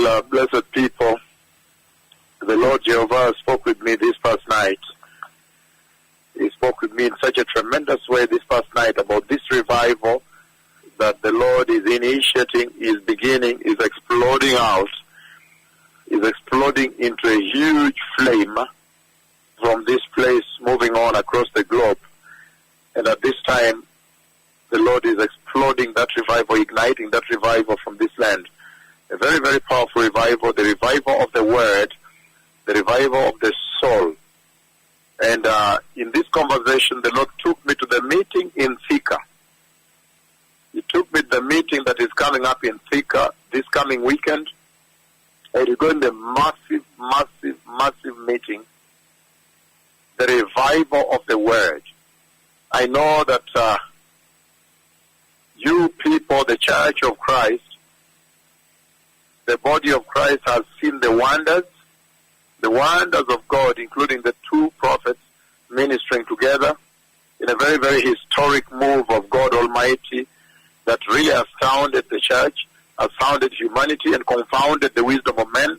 Well, blessed people, the Lord Jehovah spoke with me this past night. He spoke with me in such a tremendous way this past night about this revival that the Lord is initiating, is beginning, is exploding out, is exploding into a huge flame from this place moving on across the globe. And at this time, the Lord is exploding that revival, igniting that revival from this land. A very, very powerful revival, the revival of the Word, the revival of the soul. And in this conversation, the Lord took me to the meeting in Thika. He took me to the meeting that is coming up in Thika this coming weekend. And it's going to be a massive, massive, massive meeting. The revival of the Word. I know that you people, the Church of Christ, the body of Christ has seen the wonders of God, including the two prophets ministering together in a very, very historic move of God Almighty that really astounded the church, astounded humanity, and confounded the wisdom of men.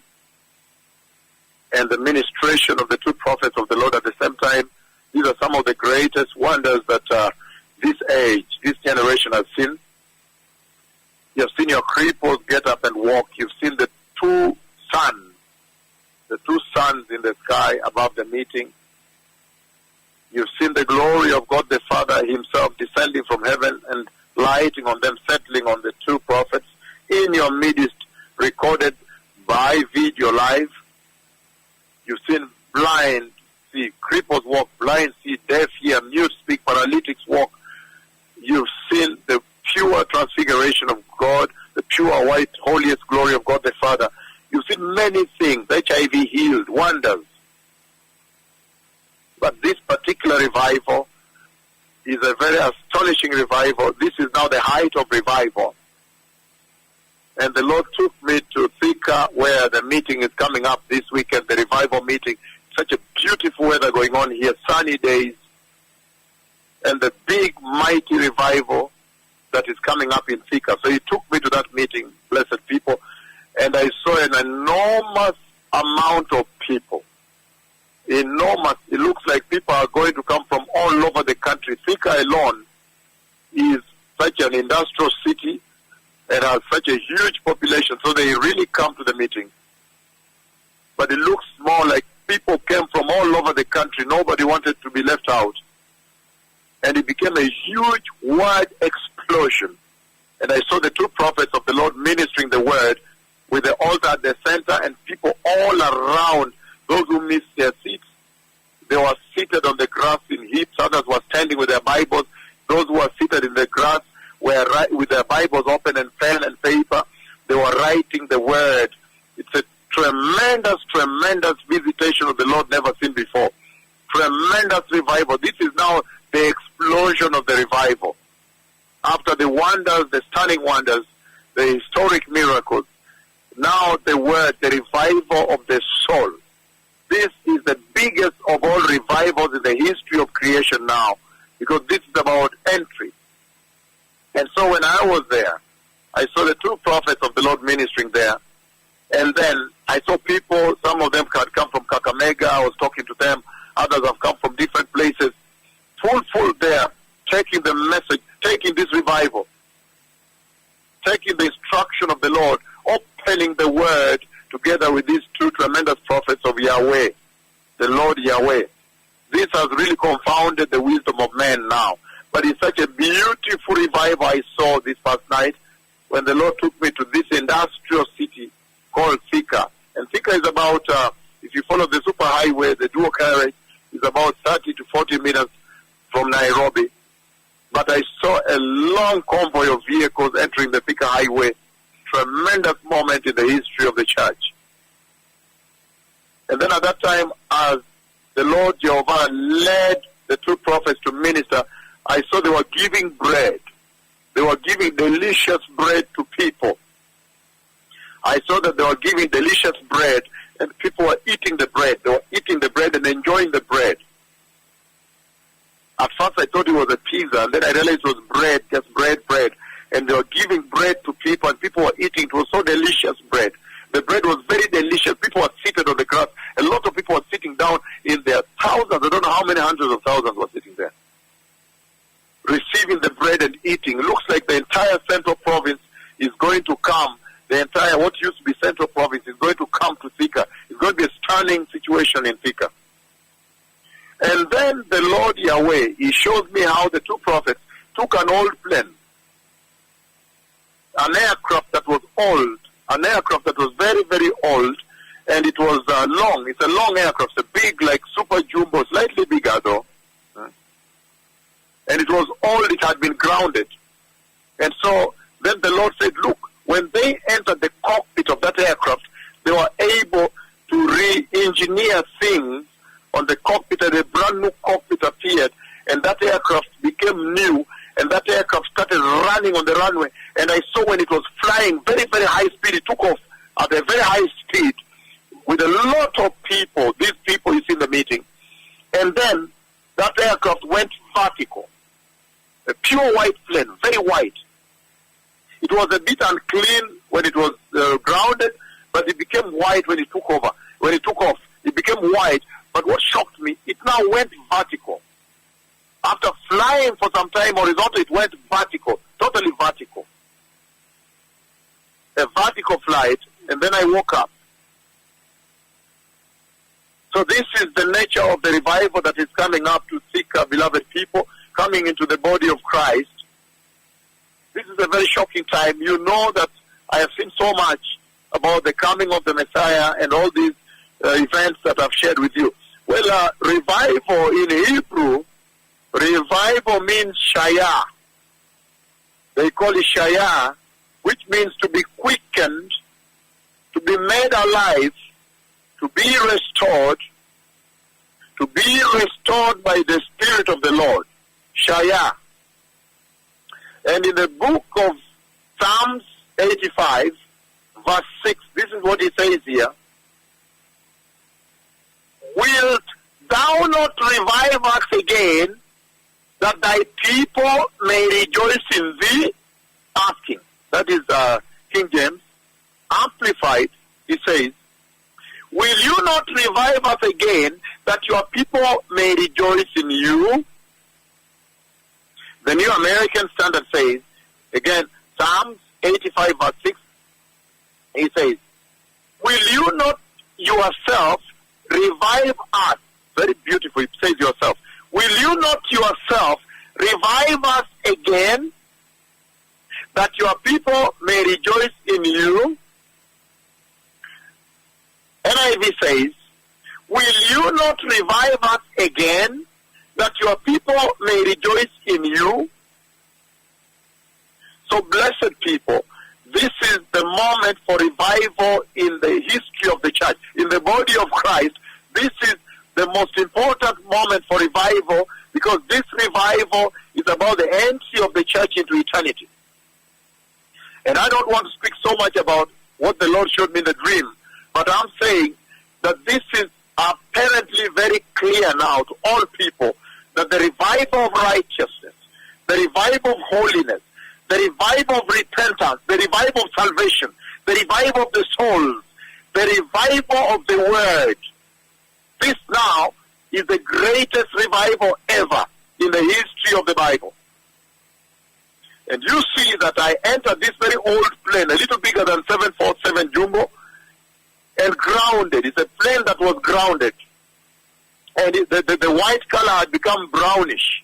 And the ministration of the two prophets of the Lord at the same time, these are some of the greatest wonders that this age, this generation has seen. You've seen your cripples get up and walk. You've seen the two suns in the sky above the meeting. You've seen the glory of God the Father himself descending from heaven and lighting on them, settling on the two prophets in your midst, recorded by video live. You've seen blind see, cripples walk, blind see, deaf hear, mute speak, paralytics walk. You've seen the pure transfiguration of God, the pure white, holiest glory of God the Father. You've seen many things, HIV healed, wonders. But this particular revival is a very astonishing revival. This is now the height of revival. And the Lord took me to Thika, where the meeting is coming up this weekend, the revival meeting. Such a beautiful weather going on here, sunny days. And the big, mighty revival that is coming up in Thika. So he took me to that meeting, blessed people, and I saw an enormous amount of people. Enormous. It looks like people are going to come from all over the country. Thika alone is such an industrial city and has such a huge population, so they really come to the meeting. But it looks more like people came from all over the country. Nobody wanted to be left out. And it became a huge word explosion. And I saw the two prophets of the Lord ministering the word with the altar at the center and people all around. Those who missed their seats, they were seated on the grass in heaps. Others were standing with their Bibles. Those who were seated in the grass were with their Bibles open and pen and paper. They were writing the word. It's a tremendous, tremendous visitation of the Lord never seen before. Tremendous revival. This is now the explosion of the revival. After the wonders, the stunning wonders, the historic miracles, now the word, the revival of the soul. This is the biggest of all revivals in the history of creation now, because this is about entry. And so when I was there, I saw the two prophets of the Lord ministering there. And then I saw people, some of them had come from Kakamega, I was talking to them, others have come from different places, full there, taking the message, taking this revival, taking the instruction of the Lord, opening the word together with these two tremendous prophets of Yahweh, the Lord Yahweh. This has really confounded the wisdom of man now. But it's such a beautiful revival I saw this past night when the Lord took me to this industrial city called Thika. And Thika is about, if you follow the superhighway, the dual carriage, is about 30 to 40 minutes from Nairobi. But I saw a long convoy of vehicles entering the Thika highway. Tremendous moment in the history of the church. And then at that time, as the Lord Jehovah led the two prophets to minister, I saw they were giving bread. They were giving delicious bread to people. I saw that they were giving delicious bread, and people were eating the bread. They were eating the bread and enjoying the bread. At first I thought it was a pizza, and then I realized it was bread, just bread. And they were giving bread to people, and people were eating. It was so delicious bread. The bread was very delicious. People were seated on the grass. A lot of people were sitting down in their thousands. I don't know how many hundreds of thousands were sitting there, receiving the bread and eating. It looks like the entire central province is going to come. The entire, what used to be central province, is going to come to Thika. It's going to be a stunning situation in Thika. And then the Lord Yahweh, He shows me how the two prophets took an old plane, an aircraft that was old, an aircraft that was very, very old, and it was long. It's a long aircraft, it's a big, like super jumbo, slightly bigger though. And it was old, it had been grounded. And so then the Lord said, look, when they entered the cockpit of that aircraft, they were able to re-engineer things on the cockpit, and a brand new cockpit appeared, and that aircraft became new, and that aircraft started running on the runway. And I saw when it was flying very, very high speed, it took off at a very high speed with a lot of people, these people you see in the meeting. And then that aircraft went vertical. A pure white plane, very white. It was a bit unclean when it was grounded, but it became white when it took over. When it took off, it became white. But what shocked me, it now went vertical. After flying for some time horizontal, it went vertical, totally vertical. A vertical flight, and then I woke up. So this is the nature of the revival that is coming up to Thika, beloved people, coming into the body of Christ. This is a very shocking time. You know that I have seen so much about the coming of the Messiah and all these events that I've shared with you. Well, revival in Hebrew, revival means shaya. They call it shaya, which means to be quickened, to be made alive, to be restored by the Spirit of the Lord. Shaya. And in the book of Psalms 85, verse 6, this is what it says here. Wilt thou not revive us again, that thy people may rejoice in thee? Asking. That is King James. Amplified, he says, will you not revive us again, that your people may rejoice in you? The New American Standard says, again, Psalms 85 verse 6, he says, will you not yourself revive us? Very beautiful, it says yourself. Will you not yourself revive us again, that your people may rejoice in you? NIV says, will you not revive us again, that your people may rejoice in you? So, blessed people, this is the moment for revival in the history of the church. In the body of Christ, this is the most important moment for revival, because this revival is about the entry of the church into eternity. And I don't want to speak so much about what the Lord showed me in the dream, but I'm saying that this is apparently very clear now to all people, that the revival of righteousness, the revival of holiness, the revival of repentance, the revival of salvation, the revival of the souls, the revival of the word, this now is the greatest revival ever in the history of the Bible. And you see that I entered this very old plane, a little bigger than 747 Jumbo, and grounded. It's a plane that was grounded. And the white color had become brownish.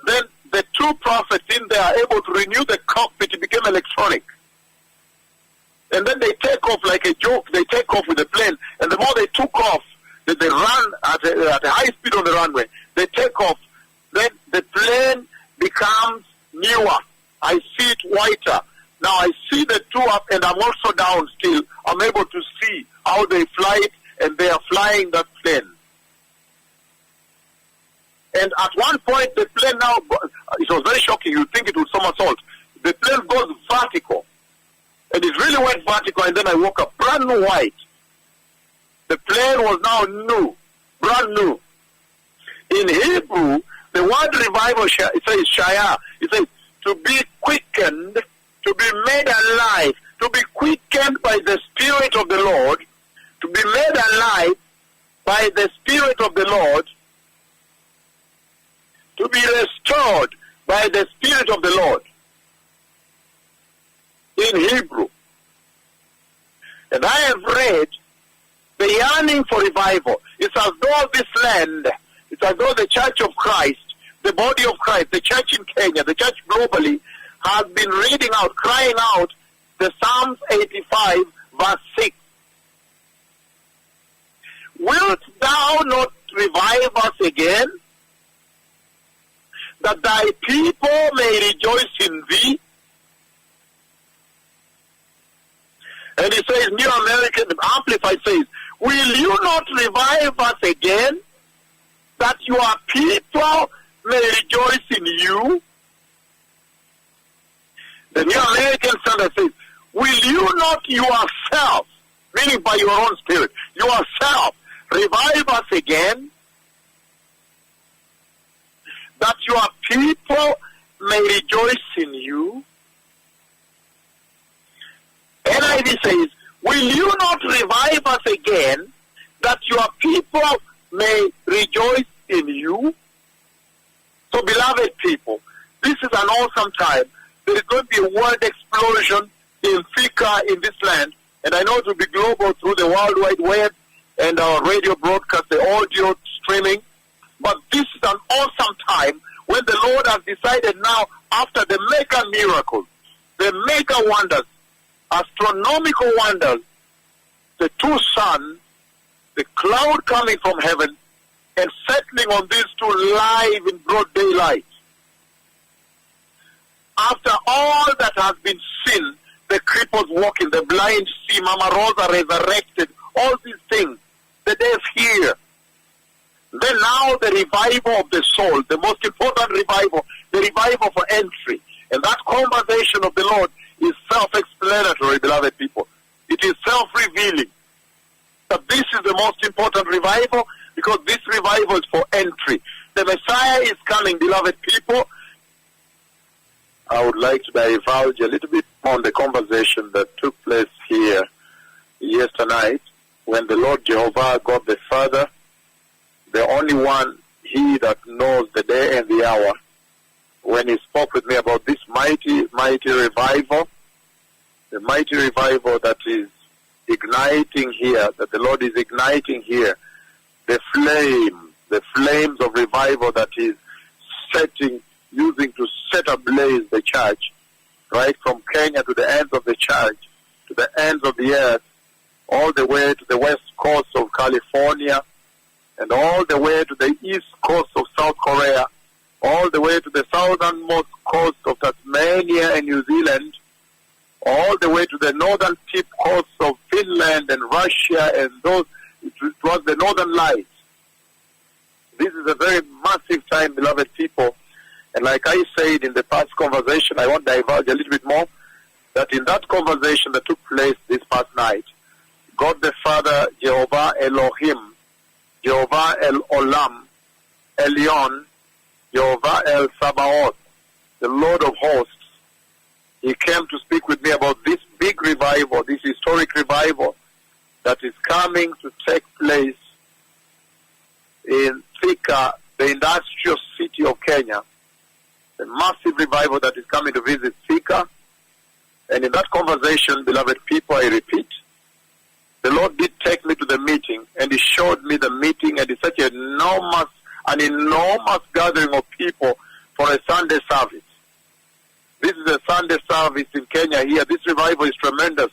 Then the two prophets in there are able to renew the cockpit. It became electronic. And then they take off like a joke. They take off with the plane. And the more they took off, they run at a high speed on the runway. They take off. Then the plane becomes newer. I see it whiter. Now I see the two up, and I'm also down still. I'm able to see how they fly it, and they are flying that plane. And at one point, the plane now, it was very shocking. You'd think it would somersault. The plane goes vertical. And it really went vertical, and then I woke up brand new white. The plane was now new, brand new. In Hebrew, the word revival, it says shaya. It says to be quickened, to be made alive, to be quickened by the Spirit of the Lord, to be made alive by the Spirit of the Lord, to be restored by the Spirit of the Lord in Hebrew. And I have read the yearning for revival. It's as though this land, it's as though the Church of Christ, the body of Christ, the church in Kenya, the church globally, has been reading out, crying out the Psalms 85 verse 6. Wilt thou not revive us again, that thy people may rejoice in thee? And he says, New American Amplified says, will you not revive us again, that your people may rejoice in you? The New American Standard says, will you not yourself, meaning by your own spirit, yourself, revive us again, that your people may rejoice in you? NIV says, will you not revive us again, that your people may rejoice in you? So, beloved people, this is an awesome time. There is going to be a word explosion in Thika, in this land, and I know it will be global through the World Wide Web and our radio broadcast, the audio streaming. But this is an awesome time when the Lord has decided now, after the mega miracles, the mega wonders, astronomical wonders, the two suns, the cloud coming from heaven and settling on these two live in broad daylight. After all that has been seen, the cripples walking, the blind see, Mama Rosa resurrected, all these things, the deaf hear. Then now the revival of the soul, the most important revival, the revival for entry. And that conversation of the Lord is self-explanatory, beloved people. It is self-revealing. That this is the most important revival, because this revival is for entry. The Messiah is coming, beloved people. I would like to divulge a little bit on the conversation that took place here yesterday night when the Lord Jehovah, God the Father, the only one, He that knows the day and the hour, when He spoke with me about this mighty, mighty revival, the mighty revival that is igniting here, that the Lord is igniting here, the flames of revival that is using to set ablaze the church, right from Kenya to the ends of the church, to the ends of the earth, all the way to the west coast of California, and all the way to the east coast of South Korea, all the way to the southernmost coast of Tasmania and New Zealand, all the way to the northern tip coast of Finland and Russia, and it was the northern lights. This is a very massive time, beloved people. And like I said in the past conversation, I want to divulge a little bit more, that in that conversation that took place this past night, God the Father, Jehovah Elohim, Jehovah El Olam, Elyon, Jehovah El Sabaoth, the Lord of hosts, He came to speak with me about this big revival, this historic revival that is coming to take place in Thika, the industrial city of Kenya. A massive revival that is coming to visit Thika. And in that conversation, beloved people, I repeat, the Lord did take me to the meeting, and He showed me the meeting, and it's such an enormous gathering of people for a Sunday service. This is a Sunday service in Kenya here. This revival is tremendous.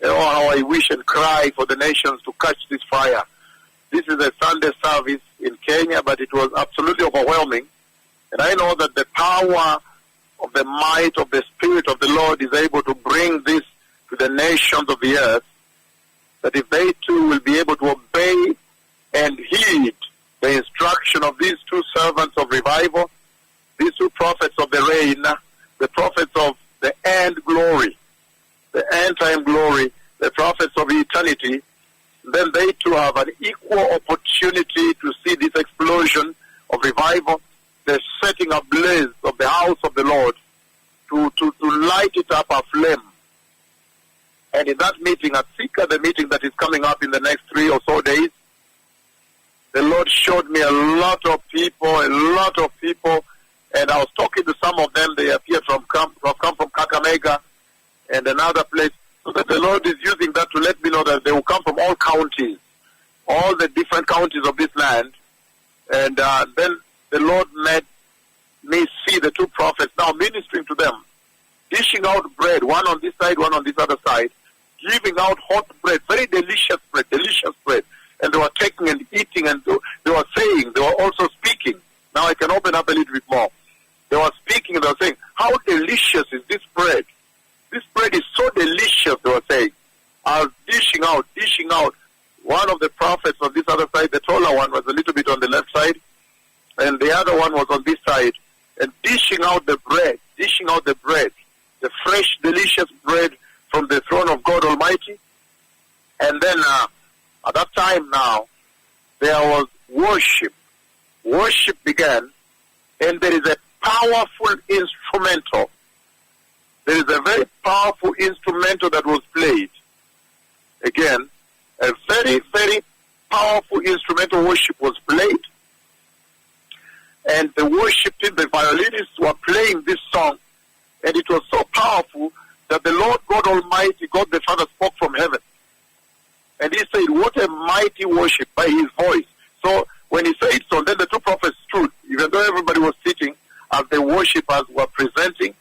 Oh, how I wish and cry for the nations to catch this fire. This is a Sunday service in Kenya, but it was absolutely overwhelming. And I know that the power of the might of the Spirit of the Lord is able to bring this to the nations of the earth, that if they too will be able to obey and heed the instruction of these two servants of revival, these two prophets of the reign, the prophets of the end glory, the end time glory, the prophets of eternity, then they too have an equal opportunity to see this explosion of revival, the setting ablaze of the house of the Lord, to light it up a flame. And in that meeting at Thika, the meeting that is coming up in the next 3 or so days, the Lord showed me a lot of people, and I was talking to some of them. They appeared from Kakamega and another place. So that the Lord is using that to let me know that they will come from all counties, all the different counties of this land. And then the Lord made me see the 2 prophets now ministering to them, dishing out bread, one on this side, one on this other side, giving out hot bread, very delicious bread. And they were taking and eating, and they were saying, they were also speaking. Now I can open up a little bit more. They were speaking and they were saying, how delicious is this bread? This bread is so delicious, they were saying. I was dishing out. One of the prophets on this other side, the taller one, was a little bit on the left side, and the other one was on this side, and dishing out the bread, the fresh, delicious bread from the throne of God Almighty. And then at that time now, there was worship. Worship began, and there is a powerful instrumental. There is a very powerful instrumental that was played. Again, a very, very powerful instrumental worship was played. And the worship team, the violinists, were playing this song. And it was so powerful that the Lord God Almighty, God the Father, spoke from heaven. And he said, what a mighty worship by his voice. So when he said so, then the 2 prophets stood, even though everybody was sitting as the worshippers were presenting.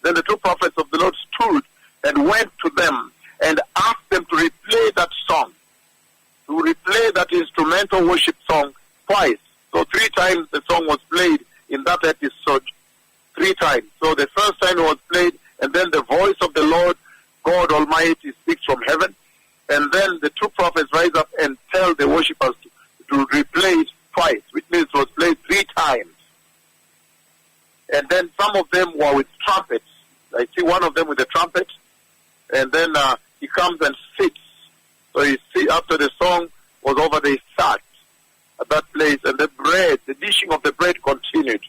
Then the 2 prophets of the Lord stood and went to them and asked them to replay that song, to replay that instrumental worship song twice. So 3 times the song was played in that episode, 3 times. So the first time it was played, and then the voice of the Lord God Almighty speaks from heaven, and then the 2 prophets rise up and tell the worshippers to replay it twice, which means it was played 3 times. And then some of them were with trumpets. I see one of them with a trumpet, and then he comes and sits. So you see, after the song was over, they sat at that place, and the dishing of the bread continued.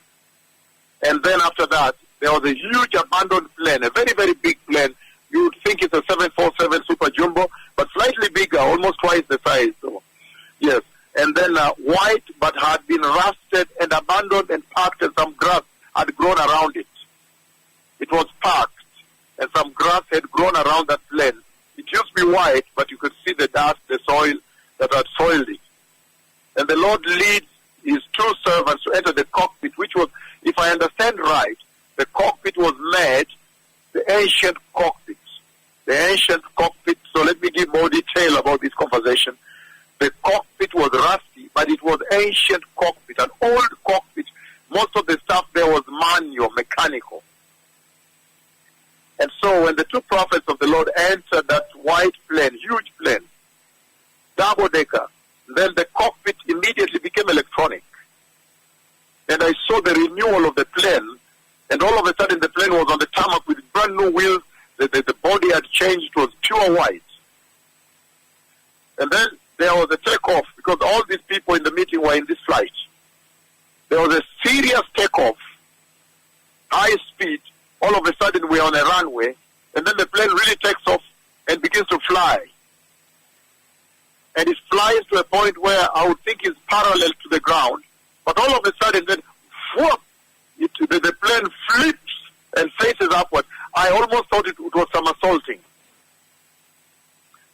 And then after that, there was a huge abandoned plane, a very, very big plane. You would think it's a 747 Super Jumbo, but slightly bigger, almost twice the size. So, yes. And then white, but had been rusted and abandoned and parked, and some grass had grown around it. It was parked, and some grass had grown around that plane. It used to be white, but you could see the dust, the soil that had soiled it. And the Lord leads his 2 servants to enter the cockpit, which was, if I understand right, the cockpit was made, the ancient cockpit. So let me give more detail about this conversation. The cockpit was rusty, but it was ancient cockpit, an old cockpit. Most of the stuff there was manual, mechanical. And so when the 2 prophets of the Lord entered that white plane, huge plane, double-decker, then the cockpit immediately became electronic. And I saw the renewal of the plane, and all of a sudden the plane was on the tarmac with brand new wheels. The body had changed, it was pure white. And then there was a takeoff, because all these people in the meeting were in this flight. There was a serious takeoff, high speed. All of a sudden we're on a runway, and then the plane really takes off and begins to fly. And it flies to a point where I would think it's parallel to the ground, but all of a sudden then, whoop, the plane flips and faces upward. I almost thought it was some assaulting.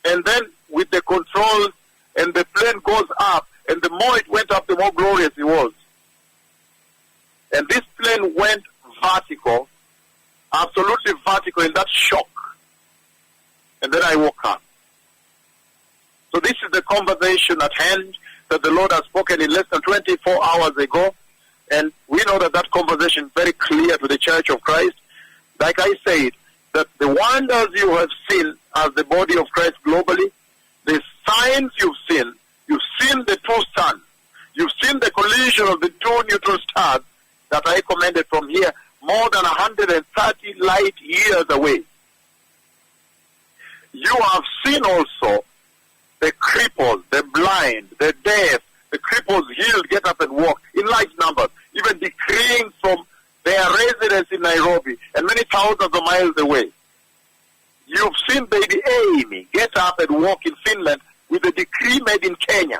And then with the controls, and the plane goes up, and the more it went up, the more glorious it was. And this plane went vertical, absolutely vertical, in that shock. And then I woke up. So this is the conversation at hand that the Lord has spoken in less than 24 hours ago. And we know that that conversation is very clear to the Church of Christ. Like I said, that the wonders you have seen as the body of Christ globally, the signs you've seen the 2 suns, you've seen the collision of the 2 neutron stars that I commended from here, more than 130 light years away. You have seen also the crippled, the blind, the deaf, the cripples healed, get up and walk in large numbers, even decreeing from their residence in Nairobi. And many thousands of miles away. You've seen Baby Amy get up and walk in Finland with a decree made in Kenya.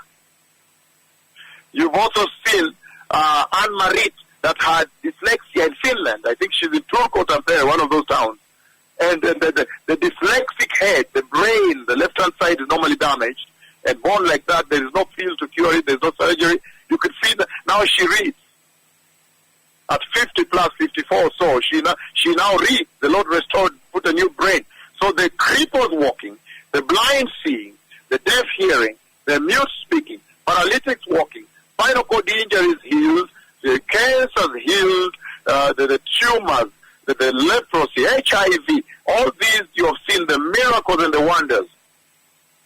You've also seen Anne-Marie that had dyslexia in Finland. I think she's in Turku, one of those towns. And the dyslexic head, the brain, the left-hand side is normally damaged. And born like that, there is no pill to cure it, there's no surgery. You can see that now she reads. At 50 plus 54 or so, she now reads. The Lord restored, put a new brain. So the cripples walking, the blind seeing, the deaf hearing, the mute speaking, paralytics walking, spinal cord injuries healed, the cancers healed, the tumors, the leprosy, HIV, all these you have seen the miracles and the wonders.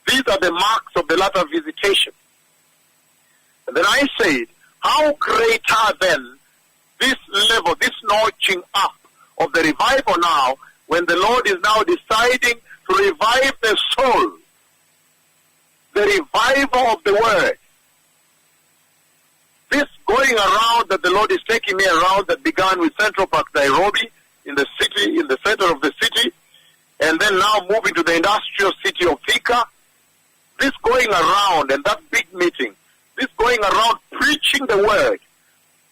These are the marks of the latter visitation. And then I said, how greater then this level, this notching up of the revival now, when the Lord is now deciding to revive the soul, the revival of the word. This going around that the Lord is taking me around that began with Central Park, Nairobi, in the city, in the center of the city, and then now moving to the industrial city of Thika. This going around and that big meeting, this going around preaching the word,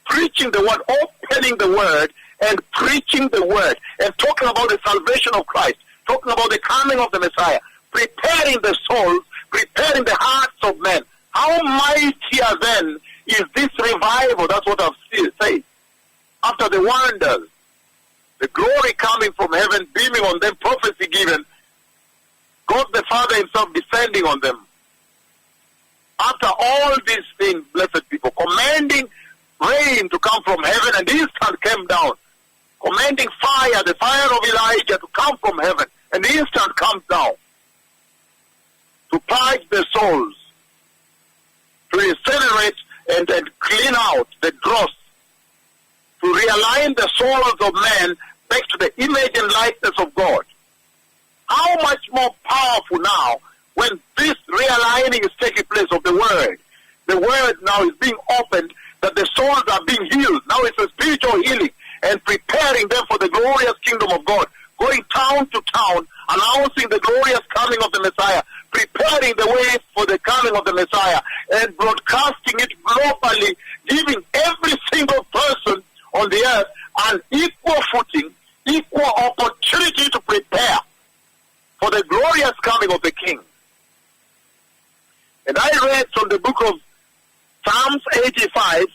opening the word and preaching the word and talking about the salvation of Christ, talking about the coming of the Messiah, preparing the souls, preparing the hearts of men. How mightier then is this revival? That's what I've said. After the wonders, the glory coming from heaven, beaming on them, prophecy given, God the Father himself descending on them. After all these things, blessed people, commanding rain to come from heaven, and instant came down. Commanding fire, the fire of Elijah, to come from heaven, and the instant comes down. To purge the souls, to incinerate and clean out the dross, to realign the souls of men back to the image and likeness of God. How much more powerful now when this realigning is taking place of the word. The word now is being opened, that the souls are being healed. Now it's a spiritual healing and preparing them for the glorious kingdom of God. Going town to town, announcing the glorious coming of the Messiah, preparing the way for the coming of the Messiah, and broadcasting it globally, giving every single person on the earth an equal footing, equal opportunity to prepare for the glorious coming of the King. And I read from the book of Psalms 85,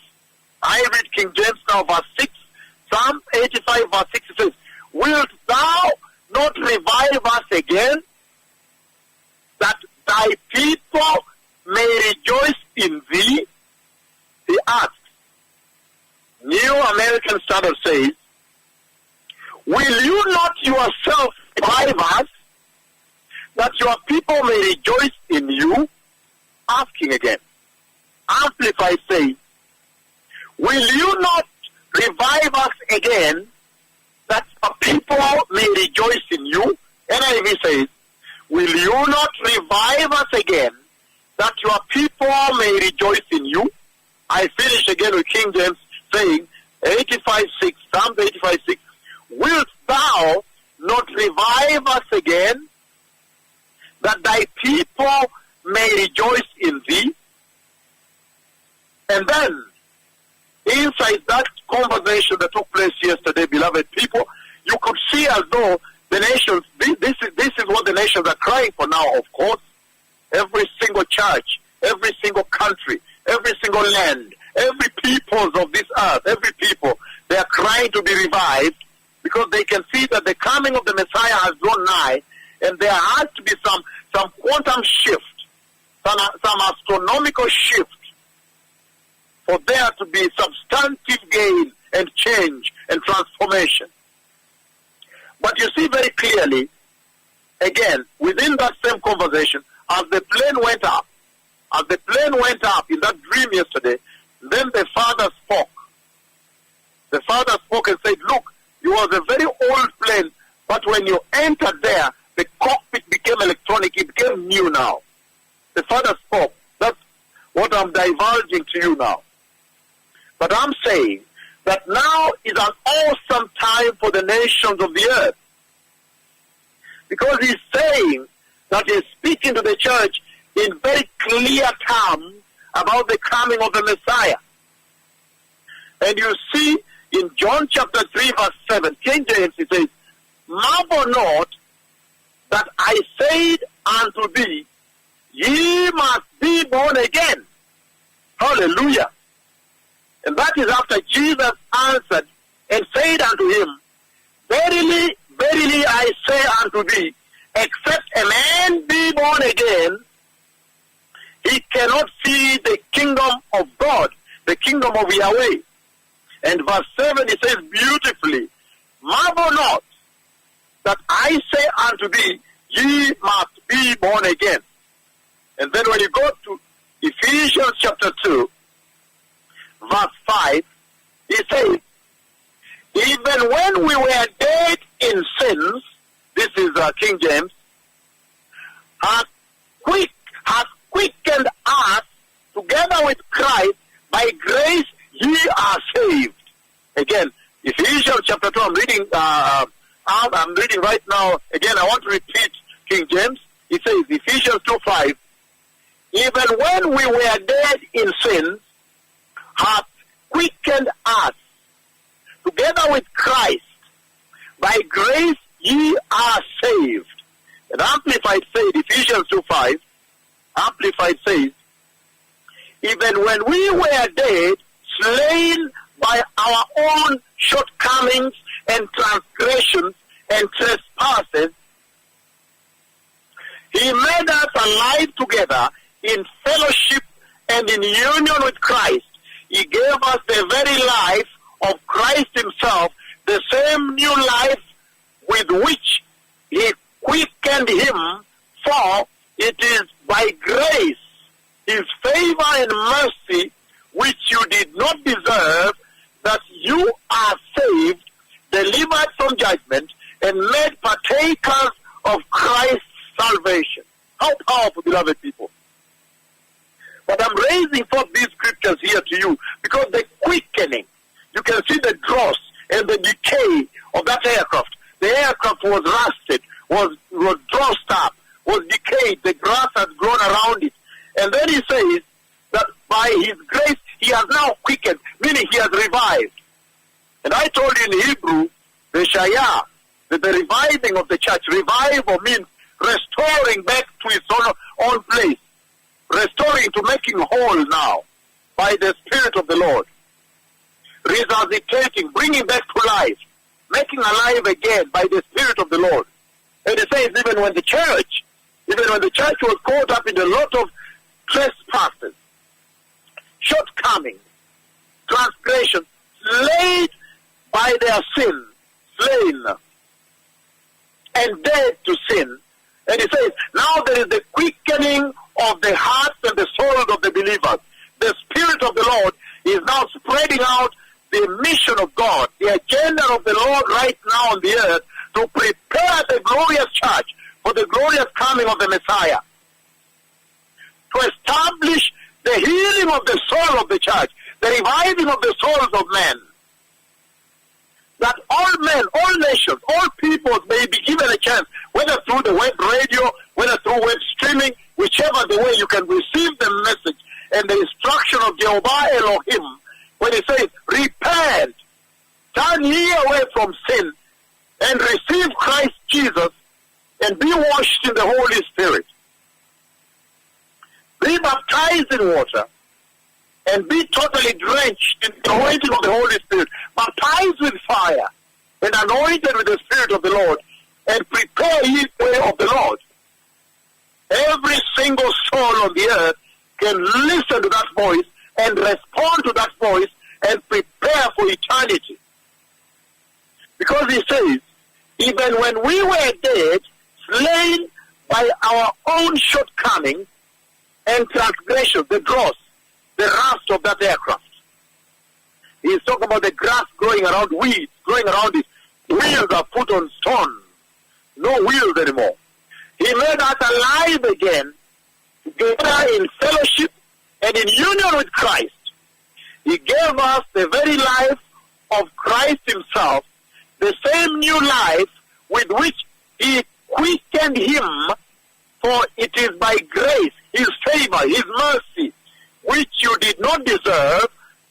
I read King James now, verse 6, Psalm 85, verse 6, it says, wilt thou not revive us again, that thy people may rejoice in thee? He asked. New American Standard says, will you not yourself revive us, that your people may rejoice in you? Asking again. Amplified says, will you not revive us again, that our people may rejoice in you? NIV says, will you not revive us again, that your people may rejoice in you? I finish again with King James saying, 85:6, Psalm 85:6, wilt thou not revive us again, that thy people may rejoice in thee? And then, inside that conversation that took place yesterday, beloved people, you could see as though the nations, this is what the nations are crying for now, of course. Every single church, every single country, every single land, every peoples of this earth, every people, they are crying to be revived because they can see that the coming of the Messiah has drawn nigh, and there has to be some quantum shift, some astronomical shift for there to be substantive gain and change and transformation. But you see very clearly, again, within that same conversation, as the plane went up in that dream yesterday, then the Father spoke. The Father spoke and said, look, it was a very old plane, but when you entered there, the cockpit became electronic, it became new now. The Father spoke. That's what I'm divulging to you now. But I'm saying, that now is an awesome time for the nations of the earth. Because he's saying that he's speaking to the church in very clear terms about the coming of the Messiah. And you see in John chapter 3 verse 7, King James, he says, "Marvel not that I said unto thee, ye must be born again." Hallelujah. And that is after Jesus answered and said unto him, "Verily, verily I say unto thee, except a man be born again, he cannot see the kingdom of God," the kingdom of Yahweh. And verse 7, he says beautifully, "Marvel not that I say unto thee, ye must be born again." And then when you go to Ephesians chapter 2, verse 5, he says, "Even when we were dead in sins," this is King James, hath quickened us together with Christ, by grace ye are saved." Again, Ephesians chapter 2, I'm reading right now. Again, I want to repeat King James. It says, Ephesians 2:5, "Even when we were dead in sins, hath quickened us together with Christ. By grace ye are saved." And Amplified said, Ephesians 2:5, Amplified says, "Even when we were dead, slain by our own shortcomings and transgressions and trespasses, he made us alive together in fellowship and in union with Christ. He gave us the very life of Christ himself, the same new life with which he quickened him, for it is by grace, his favor and mercy, which you did not deserve, that you are saved, delivered from judgment, and made partakers of Christ's salvation." How powerful, beloved people. But I'm raising forth these scriptures here to you because the quickening, you can see the dross and the decay of that aircraft. The aircraft was rusted, was drossed up, was decayed. The grass has grown around it. And then he says that by his grace, he has now quickened, meaning he has revived. And I told you in Hebrew, the Shaya, that the reviving of the church, revival means restoring back to its own place, restoring to making whole now by the Spirit of the Lord, resuscitating, bringing back to life, making alive again by the Spirit of the Lord. And it says even when the church was caught up in a lot of trespasses, shortcomings, transgressions, slain by their sin, slain and dead to sin. And he says, now there is the quickening of the hearts and the souls of the believers. The Spirit of the Lord is now spreading out the mission of God, the agenda of the Lord right now on the earth to prepare the glorious church for the glorious coming of the Messiah, to establish the healing of the soul of the church, the reviving of the souls of men, that all men, all nations, all peoples may be given a chance, whether through the web radio, whether through web streaming, whichever the way you can receive the message and the instruction of Jehovah Elohim, when he says, repent, turn ye away from sin, and receive Christ Jesus, and be washed in the Holy Spirit. Be baptized in water, and be totally drenched in the anointing of the Holy Spirit, baptized with fire, and anointed with the Spirit of the Lord, and prepare ye the way of the Lord. Every single soul on the earth can listen to that voice and respond to that voice and prepare for eternity. Because he says, even when we were dead, slain by our own shortcomings and transgressions, the dross, the rust of that aircraft. He's talking about the grass growing around, weeds growing around it. Wheels are put on stone. No wheels anymore. He made us alive again, together in fellowship and in union with Christ. He gave us the very life of Christ himself, the same new life with which he quickened him, for it is by grace, his favor, his mercy, which you did not deserve,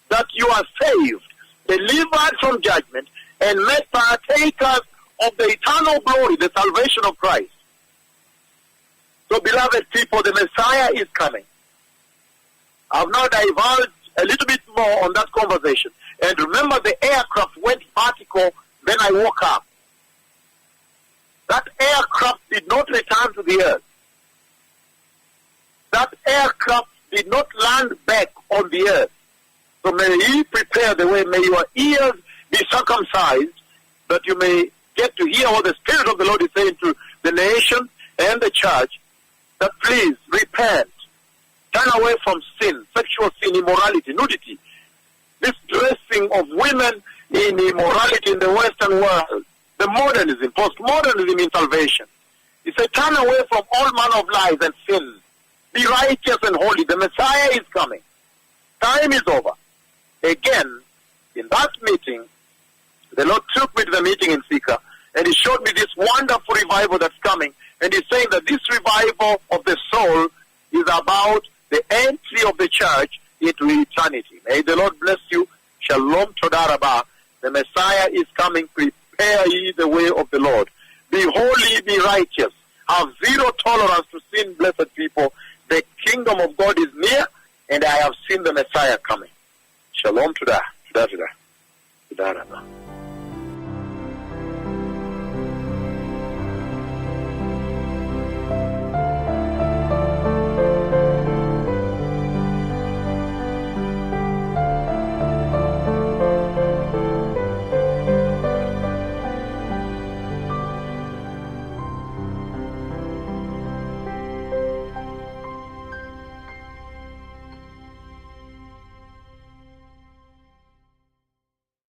that you are saved, delivered from judgment, and made partakers of the eternal glory, the salvation of Christ. So, beloved people, the Messiah is coming. I've now divulged a little bit more on that conversation. And remember, the aircraft went vertical, then I woke up. That aircraft did not return to the earth. That aircraft did not land back on the earth. So may he prepare the way, may your ears be circumcised, that you may get to hear what the Spirit of the Lord is saying to the nation and the church, that please repent, turn away from sin, sexual sin, immorality, nudity, this dressing of women in immorality in the Western world, the modernism, postmodernism in salvation. He said, turn away from all manner of lies and sin. Be righteous and holy. The Messiah is coming. Time is over. Again, in that meeting, the Lord took me to the meeting in Thika, and he showed me this wonderful revival that's coming. And he's saying that this revival of the soul is about the entry of the church into eternity. May the Lord bless you. Shalom Toda Rabah. The Messiah is coming. Prepare ye the way of the Lord. Be holy, be righteous. Have zero tolerance to sin, blessed people. The kingdom of God is near, and I have seen the Messiah coming. Shalom Toda. Toda Rabah.